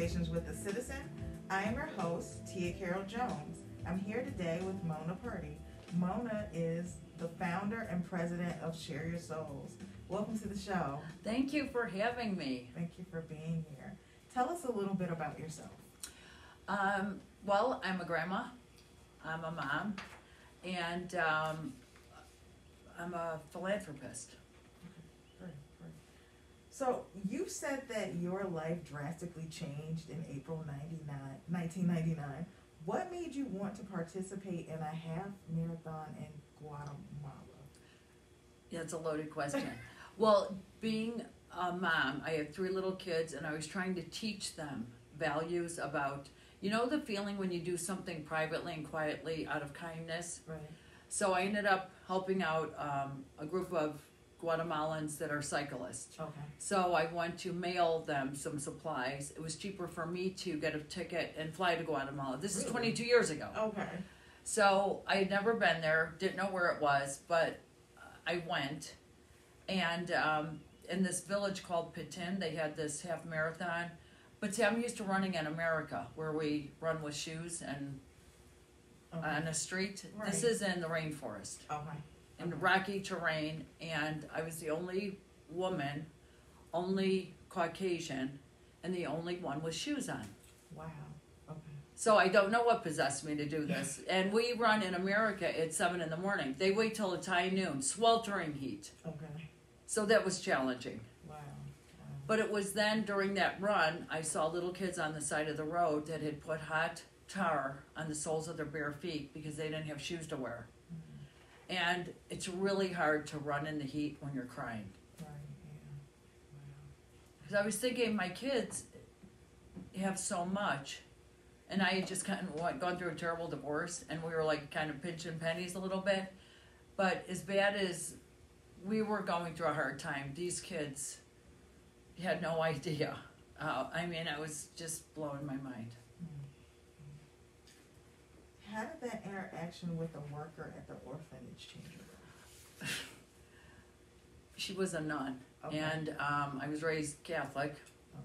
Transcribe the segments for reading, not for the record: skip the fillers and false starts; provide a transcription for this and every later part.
Conversations with a Citizen. I am your host, Tia Carol Jones. I'm here today with Mona Purdy. Mona is the founder and president of Share Your Souls. Welcome to the show. Thank you for having me. Thank you for being here. Tell us a little bit about yourself. Well, I'm a grandma, I'm a mom, and I'm a philanthropist. Great. So you said that your life drastically changed in April 1999. What made you want to participate in a half marathon in Guatemala? Yeah, it's a loaded question. Well, being a mom, I have 3 little kids, and I was trying to teach them values about, you know, the feeling when you do something privately and quietly out of kindness. Right. So I ended up helping out a group of Guatemalans that are cyclists. Okay. So I went to mail them some supplies. It was cheaper for me to get a ticket and fly to Guatemala. This is 22 years ago. Okay. So I had never been there, didn't know where it was, but I went. And in this village called Pitin, they had this half marathon. But see, I'm used to running in America, where we run with shoes and on the street. Right. This is in the rainforest, Okay. in rocky terrain, and I was the only woman, only Caucasian, and the only one with shoes on. Wow. Okay. So I don't know what possessed me to do this. And we run in America at 7 in the morning. They wait till it's high noon, sweltering heat. Okay. So that was challenging. Wow. But it was then during that run, I saw little kids on the side of the road that had put hot tar on the soles of their bare feet because they didn't have shoes to wear. Mm-hmm. And it's really hard to run in the heat when you're crying. Right. Yeah. Because I was thinking, my kids have so much. And I had just kind of gone through a terrible divorce, and we were like kind of pinching pennies a little bit. But as bad as we were going through a hard time, these kids had no idea. I mean, I was just blowing my mind. How did that interaction with a worker at the orphanage change your life? She was a nun, Okay. and I was raised Catholic. Okay.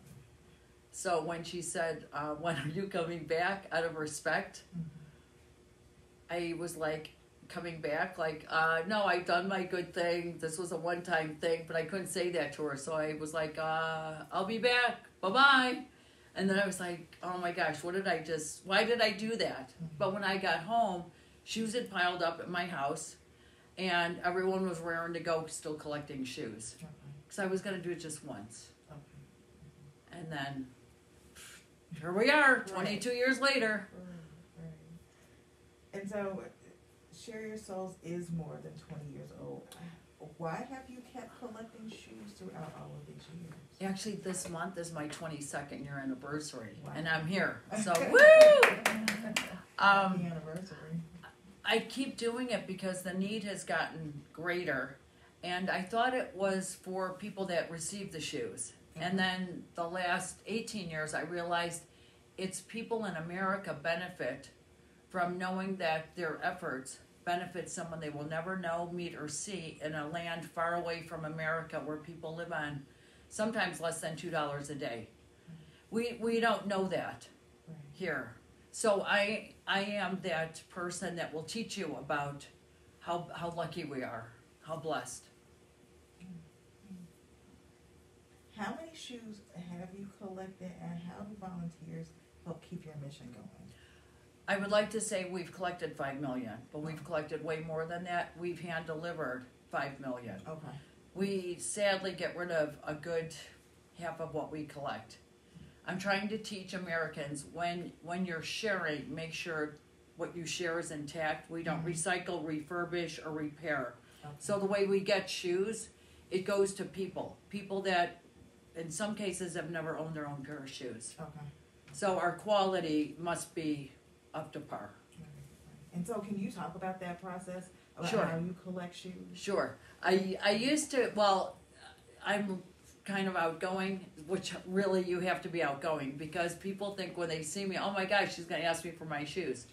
So when she said, when are you coming back, out of respect, I was like, coming back, like, no, I've done my good thing. This was a one-time thing, but I couldn't say that to her. So I was like, I'll be back. Bye-bye. And then I was like, oh my gosh, why did I do that? But when I got home, shoes had piled up at my house, and everyone was raring to go, still collecting shoes. Okay. Because I was going to do it just once. Okay. And then, here we are, 22 years later. Right. And so, Share Your Souls is more than 20 years old. Why have you kept collecting shoes throughout all of these years? Actually, this month is my 22nd year anniversary, Wow. and I'm here. So, woo! Happy anniversary. I keep doing it because the need has gotten greater, and I thought it was for people that receive the shoes. And then the last 18 years, I realized it's people in America benefit from knowing that their efforts benefit someone they will never know, meet, or see in a land far away from America where people live on sometimes less than $2 a day. We don't know that here. So I am that person that will teach you about how lucky we are, how blessed. How many shoes have you collected, and how do volunteers help keep your mission going? I would like to say we've collected 5 million, but we've collected way more than that. We've hand-delivered 5 million. Okay. We sadly get rid of a good half of what we collect. I'm trying to teach Americans when you're sharing, make sure what you share is intact. We don't recycle, refurbish, or repair. Okay. So the way we get shoes, it goes to people that in some cases have never owned their own pair of shoes. Okay. So our quality must be up to par. And so can you talk about that process, about Sure. how you collect shoes? Sure. I used to, well, I'm kind of outgoing, which really you have to be outgoing because people think when they see me, oh my gosh, she's going to ask me for my shoes.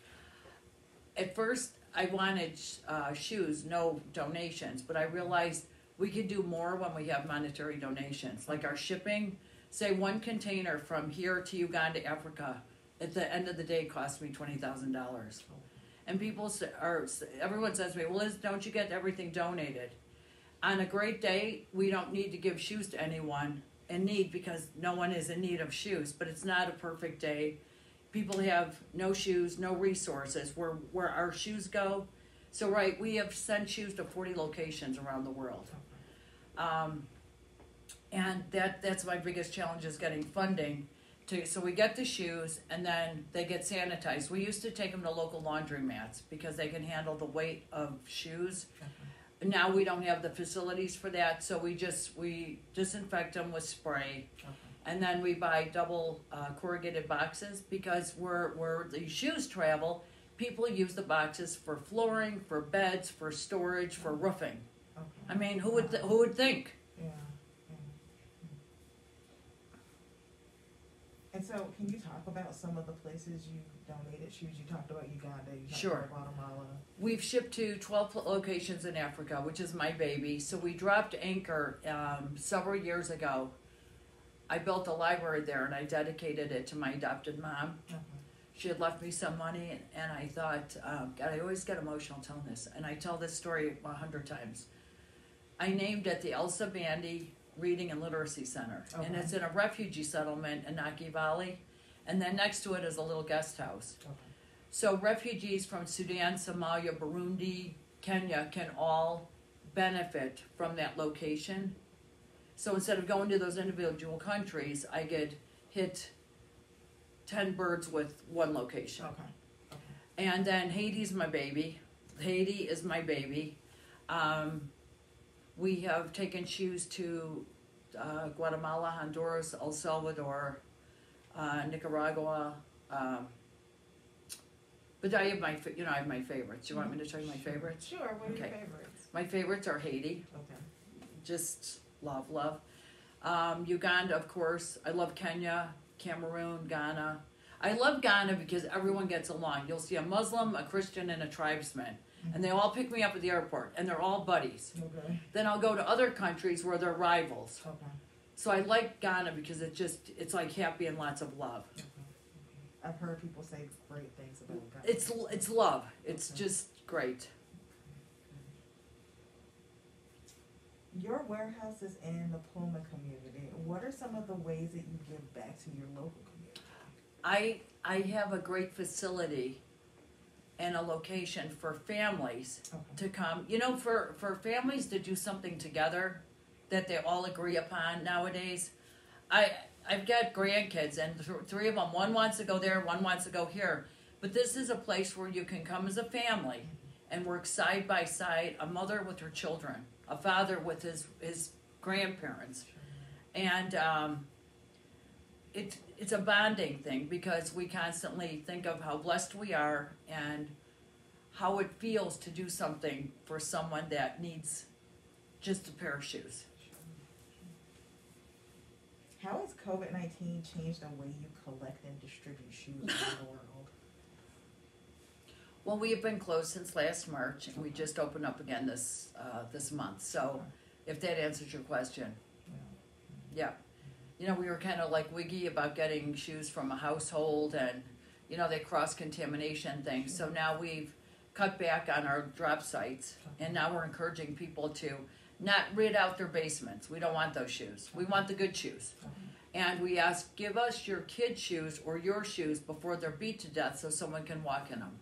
At first, I wanted shoes, no donations, but I realized we could do more when we have monetary donations. Like our shipping, say one container from here to Uganda, Africa, at the end of the day cost me $20,000. And everyone says to me, well, Liz, don't you get everything donated? On a great day, we don't need to give shoes to anyone in need because no one is in need of shoes, but it's not a perfect day. People have no shoes, no resources where our shoes go. So, right, we have sent shoes to 40 locations around the world. And that's my biggest challenge is getting funding. So we get the shoes and then they get sanitized. We used to take them to local laundromats because they can handle the weight of shoes. Now we don't have the facilities for that, so we disinfect them with spray. And then we buy double corrugated boxes because where the shoes travel, people use the boxes for flooring, for beds, for storage, for roofing. I mean, who would think? Yeah. And so, can you talk about some of the places you donated shoes? You talked about Uganda, you talked Sure. about Guatemala. We've shipped to 12 locations in Africa, which is my baby. So we dropped anchor several years ago. I built a library there and I dedicated it to my adopted mom. She had left me some money and I thought, God, I always get emotional telling this. And I tell this story 100 times. I named it the Elsa Bandy Reading and Literacy Center. And it's in a refugee settlement in Naki Valley. And then next to it is a little guest house. So refugees from Sudan, Somalia, Burundi, Kenya can all benefit from that location. So instead of going to those individual countries, I get hit 10 birds with one location. And then Haiti's my baby. Haiti is my baby. We have taken shoes to Guatemala, Honduras, El Salvador, Nicaragua. But I have my favorites. You want me to tell you my favorites? Sure, what are your favorites? My favorites are Haiti. Just love. Uganda, of course. I love Kenya, Cameroon, Ghana. I love Ghana because everyone gets along. You'll see a Muslim, a Christian, and a tribesman. And they all pick me up at the airport, and they're all buddies. Then I'll go to other countries where they're rivals. So I like Ghana because it's like happy and lots of love. I've heard people say great things about Ghana. It's love. It's just great. Your warehouse is in the Pluma community. What are some of the ways that you give back to your local community? I have a great facility and a location for families to come. You know, for families to do something together that they all agree upon nowadays. I've got grandkids and three of them. One wants to go there, one wants to go here. But this is a place where you can come as a family and work side by side, a mother with her children, a father with his grandparents. And it's a bonding thing because we constantly think of how blessed we are and how it feels to do something for someone that needs just a pair of shoes. How has COVID-19 changed the way you collect and distribute shoes around the world? Well, we have been closed since last March, and we just opened up again this month. So, if that answers your question, yeah. You know, we were kind of like wiggy about getting shoes from a household, and you know, they cross-contamination things. So now we've cut back on our drop sites, and now we're encouraging people to not rid out their basements. We don't want those shoes. We want the good shoes. And we ask, give us your kids' shoes or your shoes before they're beat to death so someone can walk in them.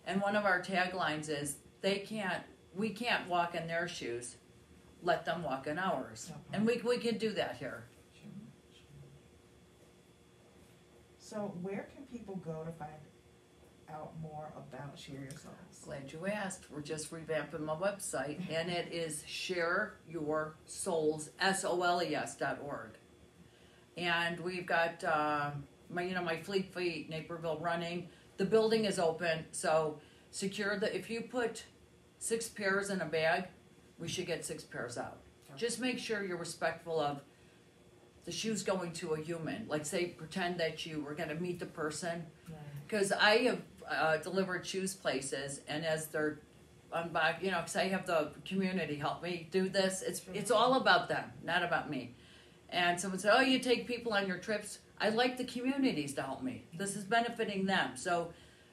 And one of our taglines is, we can't walk in their shoes, let them walk in ours. And we can do that here. So where can people go to find out more about Share Your Souls? Glad you asked. We're just revamping my website, and it is shareyoursouls, SOLES.org. And we've got my Fleet Feet, Naperville running. The building is open, so if you put 6 pairs in a bag, we should get 6 pairs out. Just make sure you're respectful of the shoes going to a human. Like, say, pretend that you were going to meet the person. Because I have delivered shoes places, and as they're unboxed, because I have the community help me do this. It's all about them, not about me. And someone said, oh, you take people on your trips. I like the communities to help me. This is benefiting them. So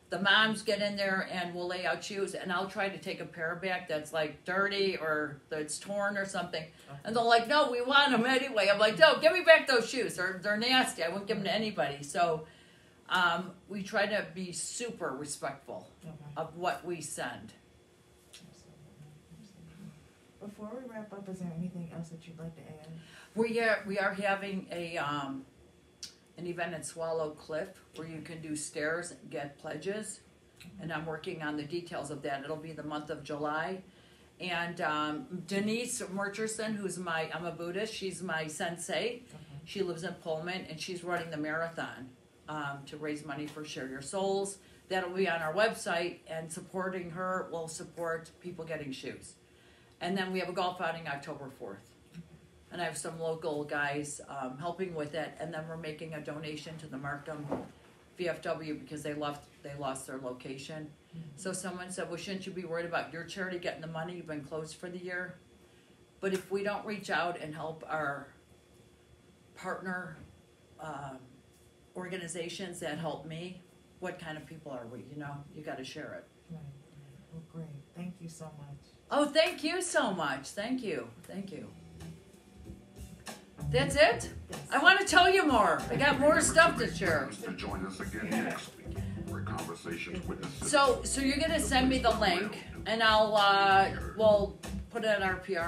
the moms get in there and we'll lay out shoes, and I'll try to take a pair back that's like dirty or that's torn or something. And they're like, no, we want them anyway. I'm like, no, give me back those shoes. They're nasty. I won't give them to anybody. So we try to be super respectful of what we send. Before we wrap up, is there anything else that you'd like to add? We are having an event at Swallow Cliff where you can do stairs and get pledges, and I'm working on the details of that. It'll be the month of July, and Denise Murchison, I'm a Buddhist, she's my sensei. She lives in Pullman, and she's running the marathon to raise money for Share Your Souls. That'll be on our website, and supporting her will support people getting shoes. And then we have a golf outing October 4th. And I have some local guys helping with it, and then we're making a donation to the Markham VFW because they lost their location. So someone said, well, shouldn't you be worried about your charity getting the money? You've been closed for the year. But if we don't reach out and help our partner organizations that help me, what kind of people are we? You got to share it. Right. Well, great. Thank you so much. Oh, thank you so much. Thank you. That's it? Yes. I want to tell you more. I got more stuff to share. To join us again next week for conversations with the So you're going to send me the link, and we'll put it on our PR